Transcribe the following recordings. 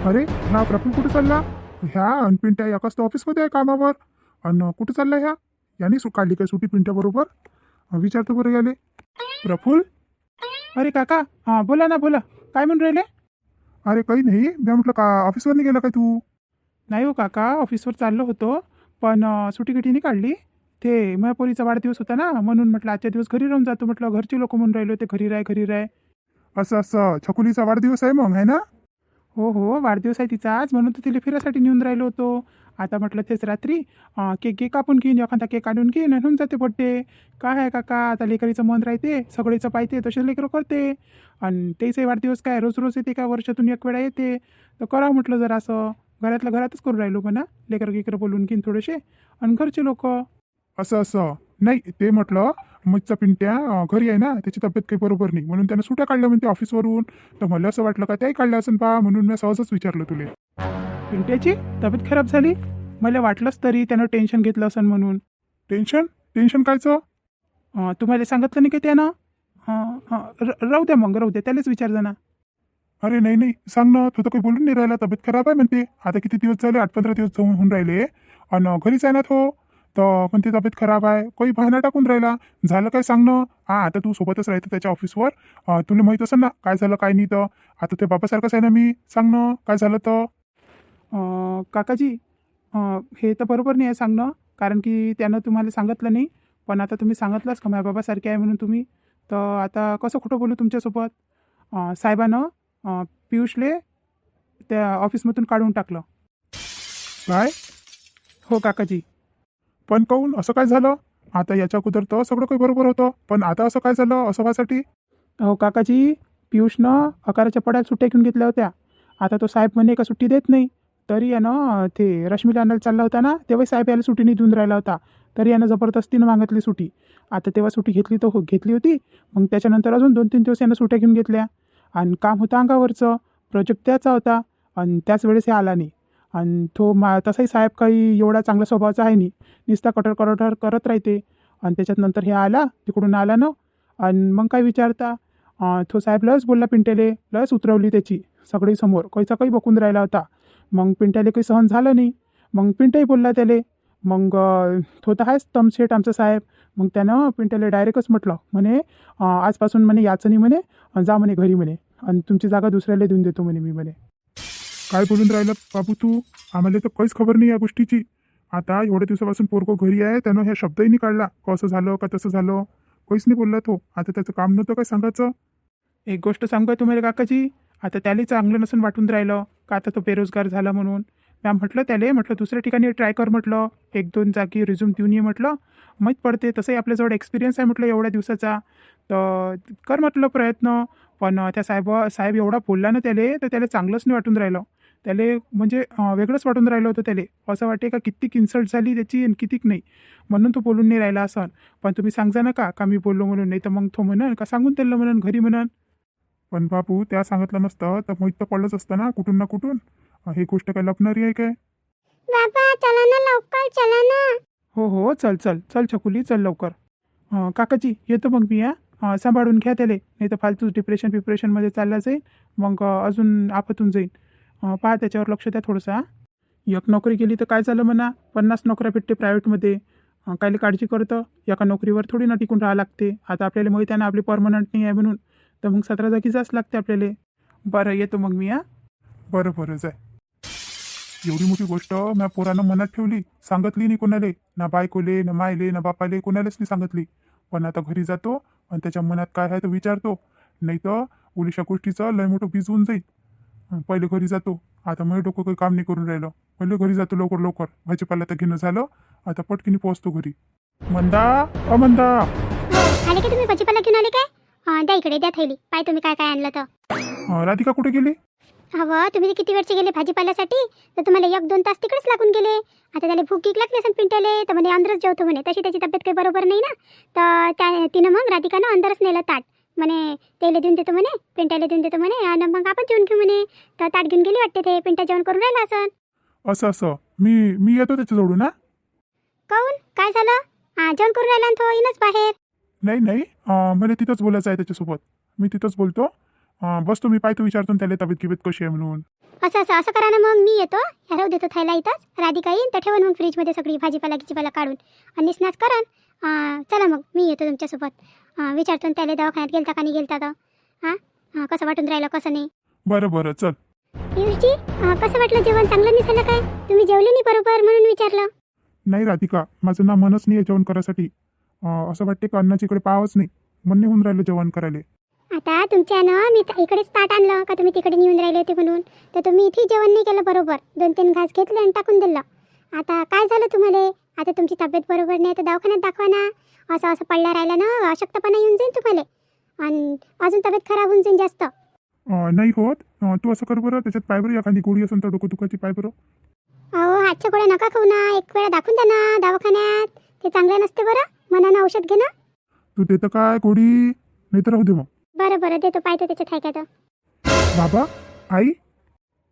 अरे ह्या प्रफुल कुठे चालला? ह्या आणि पिंट्या एकाच तर ऑफिसमध्ये आहे कामावर. आणि कुठे चालला ह्या? याने काढली काय सुटी पिंट्या बरोबर? विचारतो बरं याले. प्रफुल, अरे काका, हां बोला ना बोला. काय म्हणून राहिले? अरे काही नाही, मी म्हटलं का ऑफिसवर नाही गेला काय तू? नाही हो काका, ऑफिसवर चाललो होतो, पण सुटी गिटीने काढली. ते माझ्या पोरीचा वाढदिवस होता ना, म्हणून म्हटलं आजच्या दिवस घरी राहून जातो. म्हटलं घरचे लोक म्हणून राहिले होते घरी राह घरी राह. असं असं छकुलीचा वाढदिवस आहे मग, आहे ना? हो हो, वाढदिवस आहे तिचा आज, म्हणून तर तिला फिरायसाठी नेऊन राहिलो होतो. आता म्हटलं तेच रात्री केक कापून घेईन, एखादा केक काढून घेईन आणि होऊन जाते बड्डे. काय आहे काका, आता लेकरीचं मन राहते, सगळीचं पाहिजे तसे लेकरं करते. आणि त्याचाही वाढदिवस काय रोज रोज येते का, वर्षातून एक वेळा येते. तर करा म्हटलं जरा असं घरातलं घरातच करून राहिलो म्हणा. लेकरं केकरं बोलून घेईन थोडेसे आणि घरचे लोक. असं असं नाही, ते म्हटलं मजचा पिंट्या घरी आहे ना, त्याची तब्येत काही बरोबर नाही म्हणून त्यानं सुट्या काढल्या म्हणते ऑफिसवरून. तर मला असं वाटलं का त्याही काढल्या असेल पा, म्हणून मी सहजच विचारलं तुले. पिंट्याची तब्येत खराब झाली. मला वाटलंच तरी त्यानं टेन्शन घेतलं असेल म्हणून. टेन्शन टेन्शन कायचं? तुम्हाला सांगितलं नाही का त्यानं? राहू द्या मग, राहू द्या, त्यालाच विचार ना. अरे नाही नाही, सांग ना, तू तर काही बोलून नाही राहिला. तब्येत खराब आहे म्हणते. आता किती दिवस झाले, 8-15 दिवस होऊन राहिले. आणि घरीच आहे ना तो. तर म्हणते तब्येत खराब आहे, काही बहाणा टाकून राहिला. झालं काय सांग ना. हा, आता तू सोबतच राहते त्याच्या ऑफिसवर. तुला माहित असेल ना काय झालं काय नाही. तर आता ते बाबासारखंच आहे ना मी. सांग ना काय झालं तर. काकाजी, हे तर बरोबर नाही आहे सांगणं, कारण की त्यानं तुम्हाला सांगितलं नाही. पण आता तुम्ही सांगितलंच का माझ्या बाबासारखे आहे म्हणून तुम्ही. तर आता कसं खोटं बोलू तुमच्यासोबत. साहेबानं पियुषले त्या ऑफिसमधून काढून टाकलं. काय? हो काकाजी. पण काहून असं काय झालं? आता याच्या अगोदर तर सगळं काही बरोबर होतं, पण आता असं काय झालं असं व्हायसाठी? हो काकाजी, पियुषनं अकाराच्या पड्याला सुट्ट्या घेऊन घेतल्या होत्या. आता तो साहेब म्हणे का सुट्टी देत नाही. तरी यानं ते रश्मीला आणायला चालला होता ना, तेव्हा साहेब याला सुट्टी नाही देऊन राहिला होता. तरी यानं जबरदस्तीनं मागितली सुट्टी. आता तेव्हा सुट्टी घेतली तर घेतली होती. मग त्याच्यानंतर अजून 2-3 दिवस यानं सुट्ट्या घेऊन घेतल्या. आणि काम होतं अंगावरचं, प्रोजेक्ट त्याचा होता. आणि त्याच वेळेस हे आला नाही. आणि तो तसाही साहेब काही एवढा चांगला स्वभावाचा आहे नाही. नुसता कटर कटर करत राहते. आणि त्याच्यात नंतर हे आला, तिकडून आला ना. आणि मग काय विचारता, तो साहेब लस बोलला पिंट्याले, लस उतरवली त्याची सगळी समोर, कैसा काही बकून राहिला होता. मग पिंट्याले काही सहन झालं नाही. मग पिंट्याही बोलला त्याले. मग तो तर आहेच तमशेट आमचा साहेब. मग त्यानं पिंट्याला डायरेक्टच म्हटलं म्हणे, आजपासून म्हणे याचं नाही म्हणे, जा म्हणे घरी म्हणे, आणि तुमची जागा दुसऱ्याला देऊन देतो म्हणे मी म्हणे. काय बोलून राहिलं बाबू तू? आम्हाला तर काहीच खबर नाही या गोष्टीची. आता एवढ्या दिवसापासून पोरगो घरी आहे, त्यानं हे शब्दही नाही काढला कसं झालं का तसं झालं. काहीच नाही बोलला तो. आता त्याचं काम नव्हतं काय सांगायचं? एक गोष्ट सांगू का तुम्हाला काकाजी, आता त्याला चांगलं नसून वाटून राहिलं का आता तो बेरोजगार झाला म्हणून. मॅम म्हटलं त्याले, म्हटलं दुसऱ्या ठिकाणी ट्राय कर म्हटलं, 1-2 जागी रिझ्यूम देऊन ये म्हटलं, माहीत पडते. तसंही आपल्याजवळ एक्सपिरियन्स आहे म्हटलं एवढ्या दिवसाचा, तर कर म्हटलं प्रयत्न. पण त्या साहेब एवढा बोलला ना त्याले, तर त्याला चांगलंच नाही वाटून राहिलं. त्याले म्हणजे वेगळंच वाटून राहिलं होतं त्याले. असं वाटे का कितीक इन्सल्ट झाली त्याची आणि कितीक नाही, म्हणून तो बोलून नाही राहिला असं. पण तुम्ही सांगजा ना का मी बोललो म्हणून, नाही तर मग तो म्हणन का सांगून त्याला म्हणन घरी म्हणन. पण बाबू त्या सांगितलं नसतं तर माहीत तर पडलंच असतं ना कुठून ना कुठून. ही गोष्ट काय लपणारी आहे काय? बाबा चला ना, लवकर चला ना. हो हो, चल चल चल छकुली, चल लवकर. काकाजी येतो मग मी. सांभाळून घ्या त्याले, नाही तर फालतू डिप्रेशनमध्ये चालला जाईल. मग अजून आपतून जाईल. पहा त्याच्यावर लक्ष द्या थोडंसं. एक नोकरी केली तर काय झालं म्हणा, 50 नोकऱ्या भेटते प्रायव्हेटमध्ये. कायले काळजी करतं, एका नोकरीवर थोडी ना टिकून राहावं लागते. आता आपल्याला माहिती आहे ना आपली परमनंट नाही आहे म्हणून, तर मग 17 जागी जास्त लागते आपल्याला. बरं येतो मग मी. बरं बरं जाय. एवढी मोठी गोष्ट म्या पोरानं मनात ठेवली, सांगितली नाही कोणाले, ना बायकोले ना मायले ना बापाले, कोणालाच नाही सांगितली. पण आता घरी जातो आणि त्याच्या मनात काय आहे तर विचारतो, नाही तर उलिशा गोष्टीचं लय मोठं बीज होऊन जाईल. पहिले घरी जातो. आता माझं डोकं काही काम नाही करून राहिलं. पहिले घरी जातो लवकर लवकर. भाजीपाला तर घेणं झालं, आता पटकीने पोहोचतो घरी. मंदा, मंदा. आले का तुम्ही? भाजीपाला घेऊन आले काय? द्या इकडे, द्या थैली. पाय तुम्ही काय काय आणलं तर. राधिका कुठे गेली? हवं तुम्ही किती वेळचे गेले भाजीपाल्यासाठी, तर तुम्हाला 1-2 तास तिकडेच लागून गेले. आता त्याला भूक गीक लागली असेल पिंट्याले, तर म्हणे अंदरच जेवतो म्हणे. तशी त्याची तब्येत काही बरोबर नाही ना, तर तिनं मग राधिकानं अंदरच नेलं ताट. म्हणे तेले देऊन देतो म्हणे, पिंट्याला देऊन देतो म्हणे, आणि मग आपण जेवण घेऊ म्हणे. तर ताट घेऊन गेली वाटते, ते पिंट्या जेवण करून राहिला असन. असं असं मी येतो त्याच्याजवळून ना. काऊन काय झालं? जेवण करून राहिला आणि तो येईनच बाहेर. नाही नाही, मला तिथंच बोलायचं आहे त्याच्यासोबत. मी तिथंच बोलतो. बसतो मी, पाहतो विचारतो त्याला तब्येत गिबेत कशी आहे म्हणून. असं असं असं करा ना, मग मी येतो, ह्या राहू देतो थैला इथंच, राधिका येईन तर ठेवन मग फ्रीजमध्ये सगळी भाजीपाला गिजीपाला काढून आणि स्नॅक्स करन. चला मग मी येतो तुमच्यासोबत. विचारतो ना त्याला दवाखान्यात गेलता का नाही गेलता तर. कसं वाटून राहिलं कसं नाही. बरं बरं चल. पियुषजी, कसं वाटलं जेवण? चांगलं नाही झालं काय? तुम्ही जेवले नाही बरोबर म्हणून विचारलं. नाही राधिका, माझं ना मनच नाही आहे जेवण करायसाठी. असं वाटते का अन्नाच्या इकडे पाहावंच नाही, मन नाही होऊन राहिलं जेवण करायला. आता तुमच्यानं मी इकडेच ताट आणलं का तुम्ही तिकडे येऊन राहिले होते म्हणून, तर तुम्ही इथे जेवण नाही केलं बरोबर. 2-3 घास घेतले आणि टाकून दिलं. आता काय झालं तुम्हाला? आता तुमची तब्येत बरोबर नाही तर दवाखान्यात दाखवा ना. असं असं पडला राहिला ना, अशक्तपणा येऊन जाईल तुम्हाला आणि अजून तब्येत खराब होऊन जाईल जास्त. नाही होत. तू असं कर बरं, त्याच्यात पाय बरं एखादी गोळी असेल तर डोकं दुखायची पाय बरं. अहो, हातच्या गोळ्या नका खाऊ ना, एक वेळा दाखवून द्या ना दवाखान्यात. ते चांगलं नसते बरं, मनानं औषध घे ना. तू देतं काय गोळी? नाही तर राहू दे मग. बरं बरं देतो, पाहतो त्याच्यात आहे का तर. बाबा, आई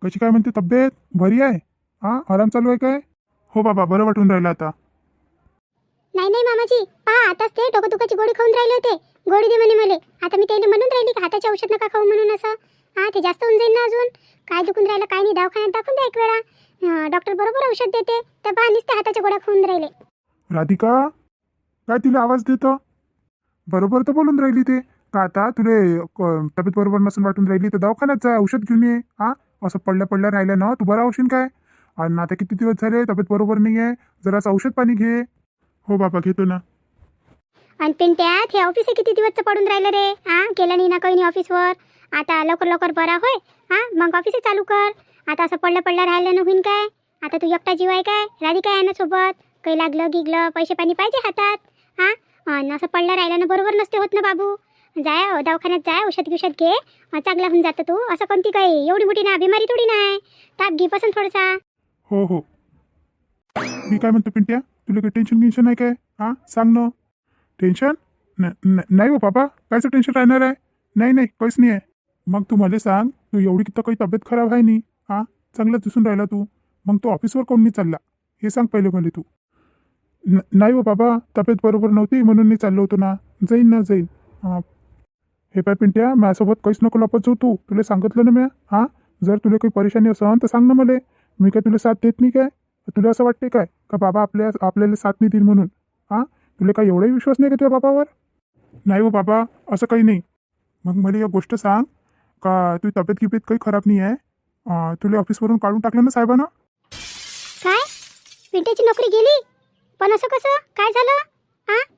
कशी काय म्हणते तब्येत? बरी आहे? आराम चालू आहे काय? हो बाबा, बरं वाटून राहिलं आता. नाही नाही मामाजी, पहा आताच ते डोकं दुखाची गोळी खाऊन राहिले होते. गोळी दे म्हणे मला. आता मी त्याला म्हणून राहिली की हाताचे औषध नका खाऊ म्हणून असं. ते जास्त होऊन जाईल ना अजून. काय दुखून राहिलं काय नाही, दवाखान्यात दाखवून द्या एक वेळा. डॉक्टर बरोबर औषध देते. तर पहा नुसते हाताच्या गोळ्या खाऊन राहिले. राधिका, काय तिला आवाज देतं? बरोबर तर बोलून राहिली ते. का आता तुले तब्येत बरोबर नसून वाटून राहिली तर दवाखान्यात जा, औषध घेऊन ये. असं पडल्या पडल्या राहिलं ना, तू बरा होशील काय? आणि आता किती दिवस झाले तब्येत बरोबर नाही आहे, जरासं औषध पाणी घे. हो बाबा, घेतो ना. आणि पिंट्यात हे ऑफिस किती दिवसचं पडून राहिलं रे. केलं नाही ना काही नाही ऑफिसवर. आता लवकर लवकर बरा होय. मग ऑफिस चालू कर. आता असं पडलं पडलं राहिलं ना होईन काय? आता तू एकटा जीव आहे काय? राधिका आहे ना सोबत. काही लागलं गिगलं पैसे पाणी पाहिजे हातात. आणि असं पडलं राहिलं ना बरोबर नसते होत ना बाबू. जाय दवाखान्यात जाय, औषध गिषध घे, चांगला होऊन जातं तू. असं कोणती काही एवढी मोठी ना बिमारी थोडी नाही. ताप घे पसंत थोडासा. हो हो. मी काय म्हणतो पिंट्या, तुला काही टेन्शन आहे काय? सांग ना. टेन्शन? नाही हो बाबा, कायचं टेन्शन राहणार आहे? नाही नाही, काहीच नाही आहे. मग तू मला सांग, तू एवढी तर काही तब्येत खराब आहे नाही. चांगला दिसून राहिला तू. मग तू ऑफिसवर कोण नाही चालला हे सांग पहिले मला तू. नाही हो बाबा, तब्येत बरोबर नव्हती म्हणून नाही चाललो होतो ना. जाईन ना जाईन. हे पाय पिंट्या, माझ्यासोबत काहीच नको लपत जाऊ तू. तुला सांगितलं ना मी. जर तुला काही परेशानी असेल तर सांग ना मला. मी काय तुला साथ देत नाही काय? तुला असं वाटते काय का बाबा आपल्याला साथ नाही देईल म्हणून? तुला काय एवढाही विश्वास नाही का तुझ्या बाबावर? नाही हो बाबा, असं काही नाही. मग मला एक गोष्ट सांग का, तुझी तब्येत गिब्येत काही खराब नाही आहे? तुला ऑफिसवरून काढून टाकलं ना साहेबानं? काय? पिंट्याची नोकरी गेली? पण असं कसं काय झालं?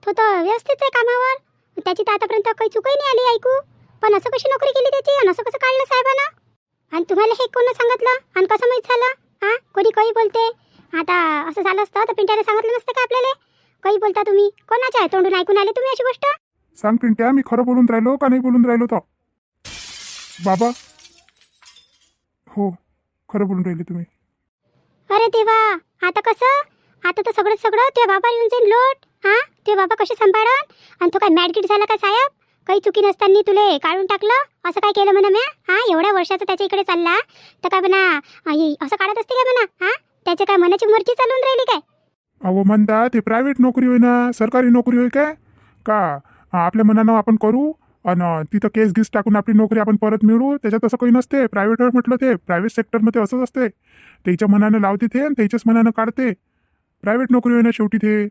तो तर व्यवस्थित आहे कामावर. त्याची तर आतापर्यंत काही चुकही नाही आली ऐकू. पण असं कशी नोकरी केली त्याची आणि असं कसं काढलं साहेबानं? आणि तुम्हाला हे कोण सांगितलं आणि कसं माहीत झालं? कोणी काही बोलते. आता असं झालं असतं तर पिंट्याने सांगितलं नसतं का आपल्याला? काही बोलता तुम्ही? कोणाच्या तोंडून ऐकून आले तुम्ही अशी गोष्ट? सांग पिंट्या, मी खरं बोलून राहिलो का नाही बोलून राहिलो? तर बाबा, हो खरं बोलून राहिले तुम्ही. अरे देवा, आता कसं? आता तर सगळं तुझ्या बाबा येऊन जाईल लोट. तुझे बाबा कसे सांभाळन? आणि तो काय मॅडकिट झाला का साहेब? काही चुकी नसताना तुले काढून टाकलं? असं काय केलं म्हणा म्या? एवढ्या वर्षाचा त्याच्या इकडे चालला तर काय म्हणा असं काढत असते काय म्हणा? त्याच्या काय मनाची मर्जी चालून राहिली काय? अहो म्हणता ते प्रायव्हेट नोकरी होय ना, सरकारी नोकरी होय काय? का आपल्या मनानं आपण करू आणि तिथं केस गिस टाकून आपली नोकरी आपण परत मिळवू? त्याच्यात असं काही नसते. प्रायव्हेटवर म्हटलं ते प्रायव्हेट सेक्टरमध्ये असंच असते. त्याच्या मनानं लावते ते आणि त्याच्याच मनानं काढते. प्रायव्हेट नोकरी होय ना शेवटी ते.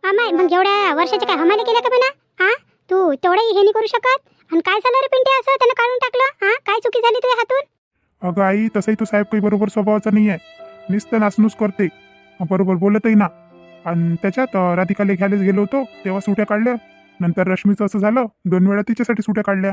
अमाय, मग एवढ्या वर्षाचे काय हमाली केल्या का म्हणा? तू तेवढंही हे नाही करू शकत? आणि काय झालं रे पिंटे असं त्यानं काढून टाकलं? काय चुकी झाली तुझ्या हातून? अगं आई, तसंही तो साहेब काही बरोबर स्वभावाचा नाही आहे. नुसतं नासनूस करते, बरोबर बोलतही ना. आणि त्याच्यात राधिकाला घ्यायलाच गेलो होतो तेव्हा सुट्या काढल्या. नंतर रश्मीचं असं झालं, 2 वेळा तिच्यासाठी सुट्या काढल्या.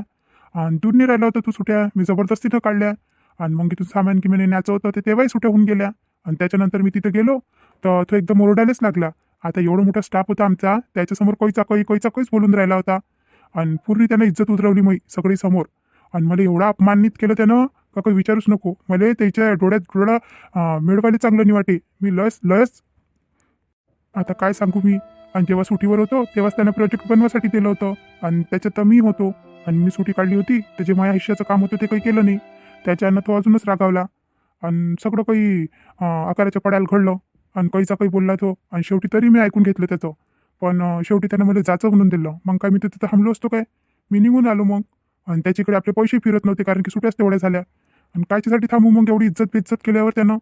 आणि दूर नाही राहिलं होतं तू सुट्या, मी जबरदस्तीनं काढल्या. आणि मग तिथून सामान की म्हणे न्यायचं होतं ते तेव्हाही सुट्या होऊन गेल्या. आणि त्याच्यानंतर मी तिथं गेलो तर तो एकदम ओरडायलाच लागला. आता एवढा मोठा स्टाफ होता आमचा, त्याच्यासमोर कोईच बोलून राहिला होता. आणि पूर्ण त्यानं इज्जत उतरवली मी सगळी समोर. आणि मला एवढा अपमानित केलं त्यानं का काही विचारूच नको. मला त्याच्या डोळ्यात डोळा मिळवायला चांगलं नाही वाटे. मी लस आता काय सांगू मी. आणि जेव्हा सुट्टीवर होतो तेव्हाच त्यानं प्रोजेक्ट बनवासाठी दिलं होतं आणि त्याच्यात मी होतो. आणि मी सुट्टी काढली होती, त्याचे माझ्या आयुष्याचं काम होतं ते काही केलं नाही. त्याच्यानं तो अजूनच रागावला आणि सगळं काही आकाराच्या पड्याला घडलं. आणि काहीचा काही बोलला तो. आणि शेवटी तरी मी ऐकून घेतलं त्याचं. पण शेवटी त्यानं मला जाचं म्हणून दिलं. मग काय मी तिथं थांबलो असतो काय? मी निघून आलो मग. आणि त्याच्याकडे आपले पैसे फिरत नव्हते कारण की सुट्याच तेवढ्या झाल्या. आणि कायच्यासाठी थांबू मग एवढी इज्जत बेइज्जत केल्यावर त्यानं?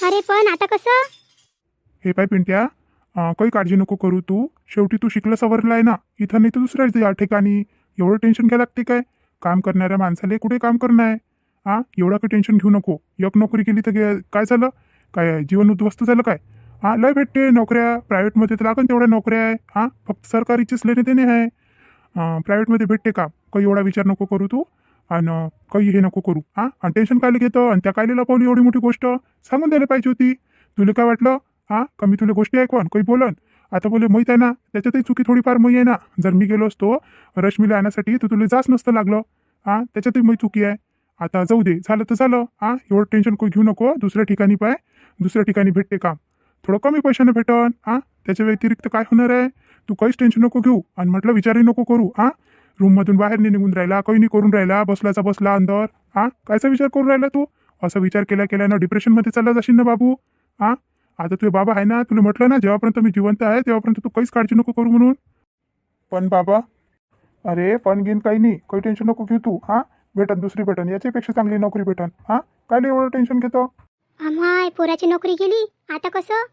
अरे पण आता कसं? हे पाय पिंट्या, काही काळजी नको करू तू. शेवटी तू शिकला सवरला आहे ना, इथं नाही तर दुसऱ्या या ठिकाणी. एवढं टेन्शन घ्यायला लागते काय? काम करणाऱ्या माणसाला कुठे काम करणं आहे? एवढं काही टेन्शन घेऊ नको. एक नोकरी केली तर काय झालं? काय जीवन उद्ध्वस्त झालं काय? लय भेटते नोकऱ्या प्रायव्हेटमध्ये, तर लागन तेवढ्या नोकऱ्या आहे. फक्त सरकारीचेच लेणे देणे आहे. प्रायव्हेटमध्ये भेटते का? काही एवढा विचार नको करू तू, आणि काही हे नको करू. आणि टेन्शन कायले घेतो? आणि त्या कायले लपवली एवढी मोठी गोष्ट? सांगून द्यायला पाहिजे होती. तुला काय वाटलं का मी तुला गोष्टी ऐकवान काही बोलन? आता बोले माहीत आहे ना, त्याच्यातही चुकी थोडीफार मै आहे ना. जर मी गेलो असतो रश्मीला आणण्यासाठी तर तुला जास्त नसतं लागलं. त्याच्यातही मै चुकी आहे. आता जाऊ दे, झालं तर झालं. एवढं टेन्शन काही घेऊ नको. दुसऱ्या ठिकाणी पाय, दुसऱ्या ठिकाणी भेटते काम. थोडं कमी पैशाने भेटन. त्याच्या व्यतिरिक्त काय होणार आहे? तू काहीच टेन्शन नको घेऊ. आणि म्हटलं विचारही नको करू. रूममधून बाहेर नाही निघून राहिला, काही नाही करून राहिला, बसलाचा बसला अंदर. कायचा विचार करून राहिला तू? असा विचार केल्यानं डिप्रेशनमध्ये चालला जाशील ना बाबू. आता तुझे बाबा आहे ना, तुला म्हटलं ना जेव्हापर्यंत मी जिवंत आहे तेव्हापर्यंत तू काहीच काळजी नको करू म्हणून. पण बाबा, अरे पण घेईन काही नाही, काही टेन्शन नको घेऊ तू. भेटन दुसरी भेटन, याच्यापेक्षा चांगली नोकरी भेटन. काय एवढं टेन्शन घेतो? अमाय पोराची नोकरी गेली, आता कसं?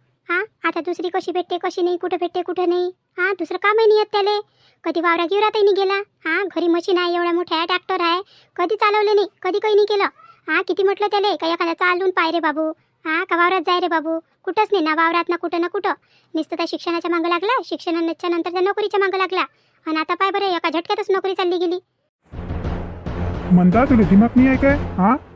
आता दुसरी कशी भेटते कशी नाही, कुठं भेटते कुठं नाही. दुसरं कामही नाही येत त्याले. कधी वावरा गिवरातही नाही गेला. घरी मशीन आहे, एवढ्या मोठ्या ट्रॅक्टर आहे, कधी चालवले नाही, कधी काही नाही केलं. किती म्हटलं त्याले का एखादा चालून पाय रे बाबू, का वावरात जाय रे बाबू, कुठंच नाही ना वावरात ना कुठं. नुसतं त्या शिक्षणाच्या मागं लागला, शिक्षणाच्या नंतर त्या नोकरीच्या मागं लागला. आणि आता पाय बरं, एका झटक्यातच नोकरी चालली गेली. म्हणता तुला दिमाग नाही आहे काय?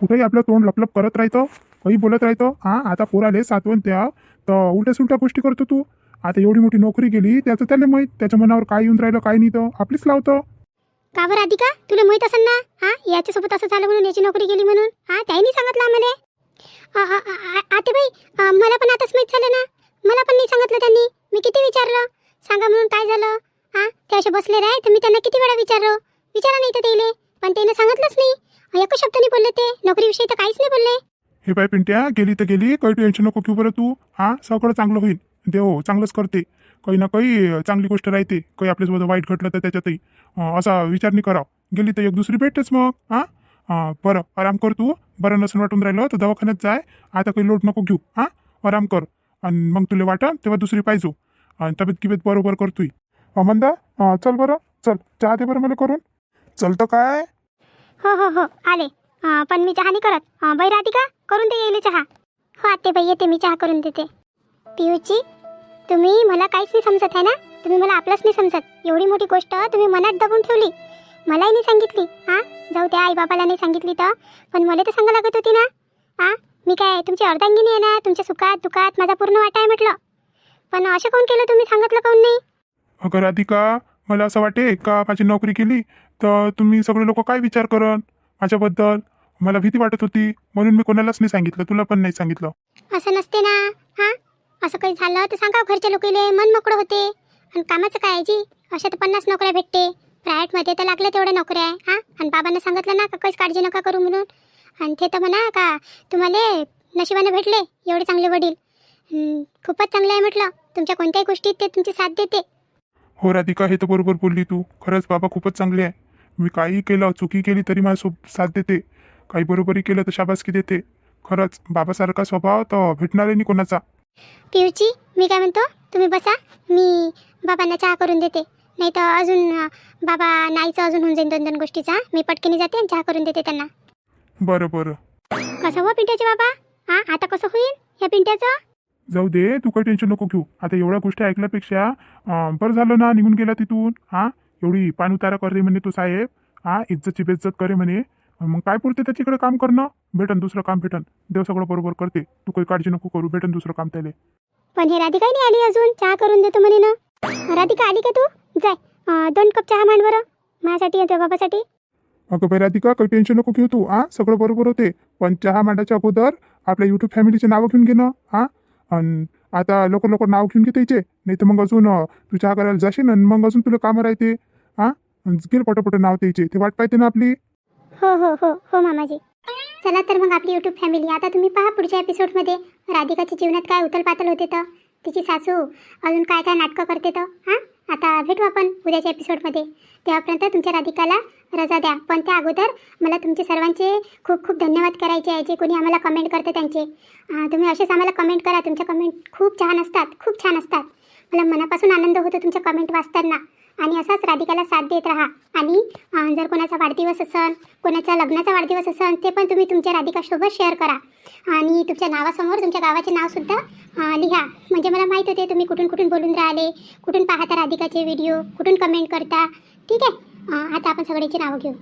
कुठेही आपलं तोंड लपलप करत राहतो, काही बोलत राहतो. आता पोराले सातवण त्या तर उलट्या सुलट्या गोष्टी करतो तू. आता एवढी मोठी नोकरी गेली त्याचं त्याला माहीत, त्याच्या मनावर काय येऊन राहिलं काय नाही, तर आपलीच लावतो. का बरं राधिका, तुला माहीत असेल ना याच्यासोबत असं झालं म्हणून, याची नोकरी गेली म्हणून. त्याही सांगितलं आम्हाला. आते बाई, मला पण आताच माहीत झालं ना. मला पण नाही सांगितलं त्यांनी. मी किती विचारलं सांगा म्हणून, काय झालं. ते असे बसले राय तर मी त्यांना किती वेळा विचारा नाही तर तेले, पण त्याने सांगितलंच नाही. एक शब्द नाही बोलले ते नोकरीविषयी, तर काहीच नाही बोलले. हे पाय पिंट्या, गेली तर गेली, काही टेन्शन नको घेऊ बरं तू. सगळं चांगलं होईल. देव चांगलंच करते. काही ना काही चांगली गोष्ट राहते. काही आपल्यासोबत वाईट घडलं तर त्याच्यातही असा विचार नाही करावा. गेली तर एक दुसरी भेटतेच मग. बरं आराम कर तू. बरं नसून वाटून राहिलं तर दवाखान्यात जाय. आता काही लोट नको घेऊ. आराम कर. आणि मग तुला वाटा तेव्हा दुसरी पाहिजे. आणि तब्येत बरोबर करतोय. मंदा, चल बरं, चल चहा दे बरं मला करून. चलतं काय? हो आले. पण मी चहा नाही करत. बाई राधिका, करून दे येईल चहा. हो आते बाई, येते, मी चहा करून देते. पियूची, तुम्ही मला काहीच नाही समजत आहे ना. तुम्ही मला आपलंच नाही समजत. एवढी मोठी गोष्ट तुम्ही मनात दबून ठेवली, मलाही नाही सांगितली. जाऊ त्या आई बाबाला नाही सांगितली तर, पण मला तर सांगा लागत होती ना. मी काय तुमची अर्धांगिनी आहे ना, तुमच्या सुखात दुखात माझा पूर्ण वाटा आहे म्हटलं. पण असं काऊन केलं तुम्ही, सांगितलं काऊन नाही? अगं राधिका, मला असं वाटे का माझी नोकरी केली तर तुम्ही सगळे लोक काय विचार करन माझ्याबद्दल. मला भीती वाटत होती म्हणून मी कोणालाच नाही सांगितलं, तुला पण नाही सांगितलं. असं नसते ना. असं काही झालं तर सांगा घरच्या लोकांना, मन मोकळं होते. आणि कामाचं काय आहे जी, अशा तर 50 नोकऱ्या भेटते. प्रायव्हेटमध्ये तर लागल्या तेवढ्या नोकऱ्या आहे. आणि बाबांना सांगितलं ना का काहीच काळजी नका करू म्हणून. आणि ते तर म्हणा का तुम्हाला नशिबाने भेटले एवढे चांगले वडील. खूपच चांगले आहे म्हटलं. तुमच्या कोणत्याही गोष्टीत ते तुमची साथ देते. हो राधिका, हे तर बरोबर बोलली तू. खरंच बाबा खूपच चांगले आहे. मी काही केलं, चुकी केली तरी माझ्यासोबत साथ देते. काही बरोबरी केलं तर शाबासकी देते. खरंच बाबासारखा स्वभाव तर भेटणार नाही कोणाचा. पियूची, मी काय म्हणतो, तुम्ही बसा, मी बाबांना चहा करून देते. नाही तर अजून बाबा नाहीचं अजून होऊन जाईल 2 गोष्टीचा. मी पटकनी जाते आणि चहा करून देते त्यांना. बरं. कसं हो पिंट्याचे बाबा, आता कसं होईल ह्या पिंट्याचं? जाऊ दे, तू काही टेन्शन नको घेऊ. आता एवढ्या गोष्टी ऐकल्यापेक्षा बरं झालं ना निघून गेला तिथून. एवढी पाणउतारा करते म्हणे तो साहेब. इज्जतची बेइज्जत करे म्हणे. मग काय पुरते त्याच्याकडे काम करणं. भेटन दुसरं काम भेटन. देव सगळं बरोबर करते. तू काही काळजी नको करू, भेटन दुसरं काम त्याला. पण हे राधिका नाही आली अजून, चहा करून देतो म्हणे ना. राधिका आली का तू? जाय 2 कप चहा मांड बरं माझ्यासाठी आणि बाबासाठी. अगं बाई राधिका, काही टेन्शन नको घेऊ तू. सगळं बरोबर होते. पण चहा मांडायच्या अगोदर आपल्या युट्यूब फॅमिलीचे नावं घेऊन घे ना. आणि आता लवकर नाव घेऊन घे त्याचे. नाही तर मग अजून तू चहा करायला जाशील आणि मग अजून तुला कामं राहते. गेल पटपट नाव त्याचे, ते वाट पाहते ना आपली. हो मामाजी. चला तर मग आपली युट्यूब फॅमिली, आता तुम्ही पहा पुढच्या एपिसोडमध्ये राधिकाच्या जीवनात काय उथलपाथल होते, तर तिची सासू अजून काय नाटकं करते तर. आता भेटू आपण उद्याच्या एपिसोडमध्ये. तेव्हापर्यंत तुमच्या राधिकाला रजा द्या. पण त्या अगोदर मला तुमचे सर्वांचे खूप खूप धन्यवाद करायचे आहे, जे कोणी आम्हाला कमेंट करते त्यांचे. तुम्ही असेच आम्हाला कमेंट करा. तुमच्या कमेंट खूप छान असतात, खूप छान असतात. मला मनापासून आनंद होतो तुमच्या कमेंट वाचताना. आणि असाच राधिकाला साथ देत राहा. आणि जर कोणाचा वाढदिवस असेल, कोणाचा लग्नाचा वाढदिवस असेल, ते पण तुम्ही तुमच्या राधिकासोबत शेअर करा. आणि तुमच्या नावासमोर तुमच्या गावाचे नावसुद्धा लिहा. म्हणजे मला माहीत होते तुम्ही कुठून कुठून बोलून राहिले, कुठून पाहता राधिकाचे व्हिडिओ, कुठून कमेंट करता. ठीक आहे. आता आपण सगळ्यांची नावं घेऊ.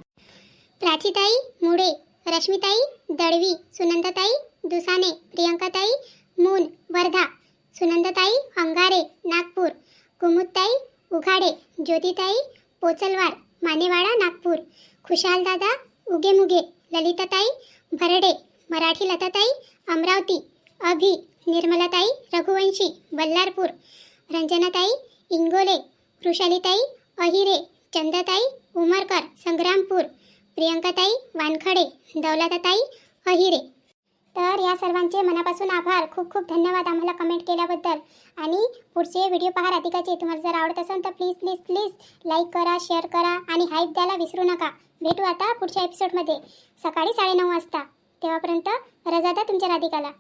प्राचीताई मुळे, रश्मिताई दळवी, सुनंदाताई दुसाने, प्रियंकाताई मून वर्धा, सुनंदाताई अंगारे नागपूर, कुमुदताई उघाडे, ज्योतिताई पोचलवार मानेवाडा नागपूर, खुशालदादा उगेमुगे, ललिताताई भरडे, मराठी लताताई अमरावती, अभि, निर्मलाताई रघुवंशी बल्लारपूर, रंजनाताई इंगोले, वृषालीताई अहिरे, चंदाताई उमरकर संग्रामपूर, प्रियंकाताई वानखडे, दौलताताई अहिरे. तर या सर्वांचे मनापासून आभार. खूप खूप धन्यवाद आम्हाला कमेंट केल्याबद्दल. आणि पुढचे व्हिडिओ पहा राधिकाचे. तुम्हाला जर आवडत असेल तर प्लीज प्लीज प्लीज लाईक करा, शेअर करा आणि हाईप द्यायला विसरू नका. भेटू आता पुढच्या एपिसोडमध्ये सकाळी 9:30 वाजता. तेव्हापर्यंत रजा द्या तुमच्या राधिकाला.